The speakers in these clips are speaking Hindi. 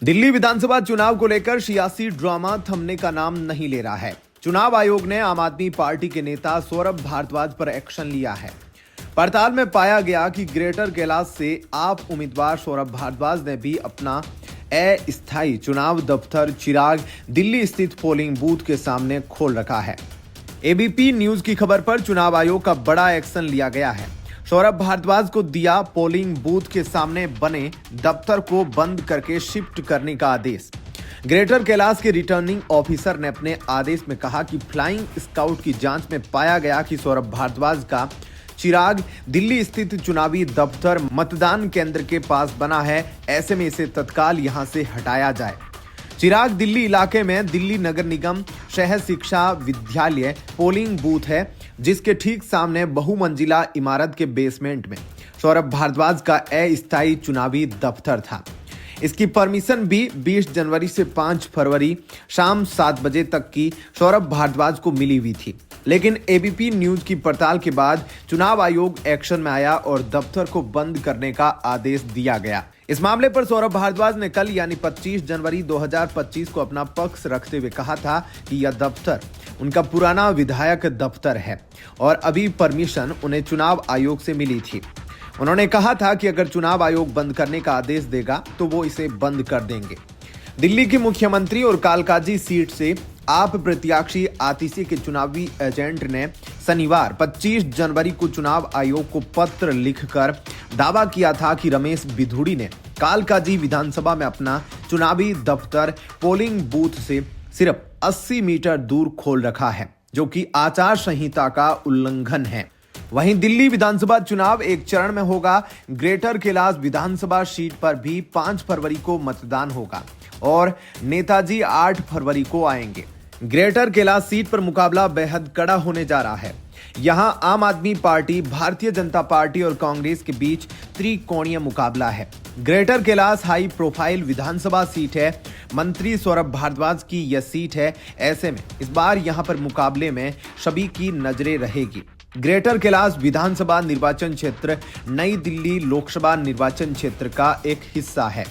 दिल्ली विधानसभा चुनाव को लेकर सियासी ड्रामा थमने का नाम नहीं ले रहा है। चुनाव आयोग ने आम आदमी पार्टी के नेता सौरभ भारद्वाज पर एक्शन लिया है। पड़ताल में पाया गया कि ग्रेटर कैलाश से आप उम्मीदवार सौरभ भारद्वाज ने भी अपना अस्थायी चुनाव दफ्तर चिराग दिल्ली स्थित पोलिंग बूथ के सामने खोल रखा है। एबीपी न्यूज की खबर पर चुनाव आयोग का बड़ा एक्शन लिया गया है। सौरभ भारद्वाज को दिया पोलिंग बूथ के सामने बने दफ्तर को बंद करके शिफ्ट करने का आदेश। ग्रेटर कैलाश के रिटर्निंग ऑफिसर ने अपने आदेश में कहा कि फ्लाइंग स्काउट की जांच में पाया गया कि सौरभ भारद्वाज का चिराग दिल्ली स्थित चुनावी दफ्तर मतदान केंद्र के पास बना है। ऐसे में इसे तत्काल यहां से हटाया जाए। चिराग दिल्ली इलाके में दिल्ली नगर निगम शहर शिक्षा विद्यालय पोलिंग बूथ है, जिसके ठीक सामने बहुमंजिला इमारत के बेसमेंट में सौरभ भारद्वाज का अस्थायी चुनावी दफ्तर था। इसकी परमिशन भी 20 जनवरी से 5 फरवरी शाम 7 बजे तक की सौरभ भारद्वाज को मिली हुई थी। लेकिन एबीपी न्यूज की पड़ताल के बाद चुनाव आयोग एक्शन में आया और दफ्तर को बंद करने का आदेश दिया गया। इस मामले पर सौरभ भारद्वाज ने कल यानी 25 जनवरी 2025 को अपना पक्ष रखते हुए कहा था कि यह दफ्तर उनका पुराना विधायक दफ्तर है और अभी परमिशन उन्हें चुनाव आयोग से मिली थी। उन्होंने कहा था कि अगर चुनाव आयोग बंद करने का आदेश देगा तो वो इसे बंद कर देंगे। दिल्ली के मुख्यमंत्री और कालकाजी सीट से आप प्रत्याशी आतिशी के चुनावी एजेंट ने शनिवार 25 जनवरी को चुनाव आयोग को पत्र लिखकर दावा किया था कि रमेश बिधूड़ी ने कालकाजी विधानसभा में अपना चुनावी दफ्तर पोलिंग बूथ से सिर्फ 80 मीटर दूर खोल रखा है, जो कि आचार संहिता का उल्लंघन है। वहीं दिल्ली विधानसभा चुनाव एक चरण में होगा। ग्रेटर कैलाश विधानसभा सीट पर भी 5 फरवरी को मतदान होगा और नेताजी 8 फरवरी को आएंगे। ग्रेटर कैलाश सीट पर मुकाबला बेहद कड़ा होने जा रहा है। यहां आम आदमी पार्टी, भारतीय जनता पार्टी और कांग्रेस के बीच त्रिकोणीय मुकाबला है। ग्रेटर कैलाश हाई प्रोफाइल विधानसभा सीट है। मंत्री सौरभ भारद्वाज की यह सीट है। ऐसे में इस बार यहां पर मुकाबले में सभी की नजरें रहेगी। ग्रेटर कैलाश विधानसभा निर्वाचन क्षेत्र नई दिल्ली लोकसभा निर्वाचन क्षेत्र का एक हिस्सा है।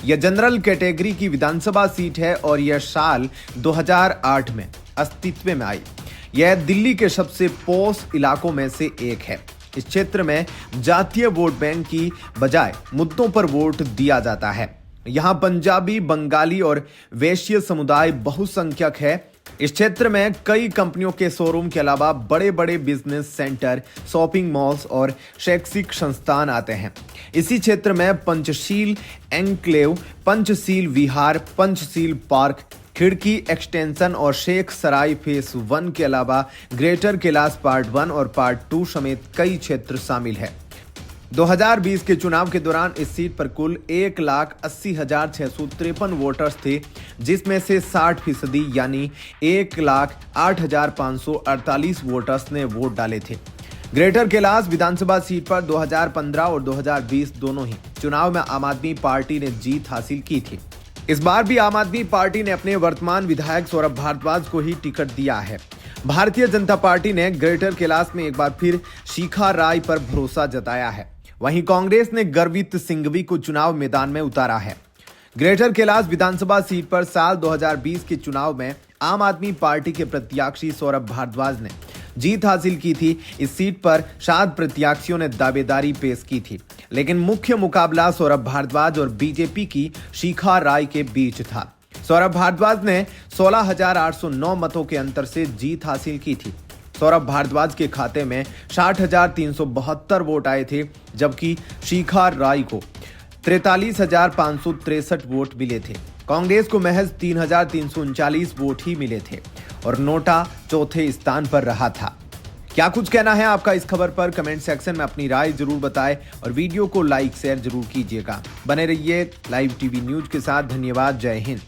यह जनरल कैटेगरी की विधानसभा सीट है और यह साल 2008 में अस्तित्व में आई। यह दिल्ली के सबसे पॉश इलाकों में से एक है। इस क्षेत्र में जातीय वोट बैंक की बजाय मुद्दों पर वोट दिया जाता है। यहाँ पंजाबी, बंगाली और वैश्य समुदाय बहुसंख्यक है। इस क्षेत्र में कई कंपनियों के शोरूम के अलावा बड़े बड़े बिजनेस सेंटर, शॉपिंग मॉल्स और शैक्षिक संस्थान आते हैं। इसी क्षेत्र में पंचशील एन्क्लेव, पंचशील विहार, पंचशील पार्क, खिड़की एक्सटेंशन और शेख सराय फेस 1 के अलावा ग्रेटर कैलाश पार्ट 1 और पार्ट 2 समेत कई क्षेत्र शामिल है। 2020 के चुनाव के दौरान इस सीट पर कुल 1,80,653 वोटर्स थे, जिसमें से 60% यानी 1,08,548 वोटर्स ने वोट डाले थे। ग्रेटर कैलाश विधानसभा सीट पर 2015 और 2020 दोनों ही चुनाव में आम आदमी पार्टी ने जीत हासिल की थी। इस बार भी आम आदमी पार्टी ने अपने वर्तमान विधायक सौरभ भारद्वाज को ही टिकट दिया है। भारतीय जनता पार्टी ने ग्रेटर कैलाश में एक बार फिर शिखा राय पर भरोसा जताया है। वहीं कांग्रेस ने गर्वित सिंघवी को चुनाव मैदान में उतारा है। ग्रेटर कैलाश विधानसभा सीट पर साल 2020 के चुनाव में आम आदमी पार्टी के प्रत्याशी सौरभ भारद्वाज ने जीत हासिल की थी। इस सीट पर 7 प्रत्याशियों ने दावेदारी पेश की थी, लेकिन मुख्य मुकाबला सौरभ भारद्वाज और बीजेपी की शिखा राय के बीच था। सौरभ भारद्वाज ने 16,809 मतों के अंतर से जीत हासिल की थी। सौरभ भारद्वाज के खाते में 60,372 वोट आए थे, जबकि शिखा राय को 43,563 वोट मिले थे। कांग्रेस को महज 3,339 वोट ही मिले थे और नोटा चौथे स्थान पर रहा था। क्या कुछ कहना है आपका इस खबर पर? कमेंट सेक्शन में अपनी राय जरूर बताएं और वीडियो को लाइक शेयर जरूर कीजिएगा। बने रहिए लाइव टीवी न्यूज के साथ। धन्यवाद। जय हिंद।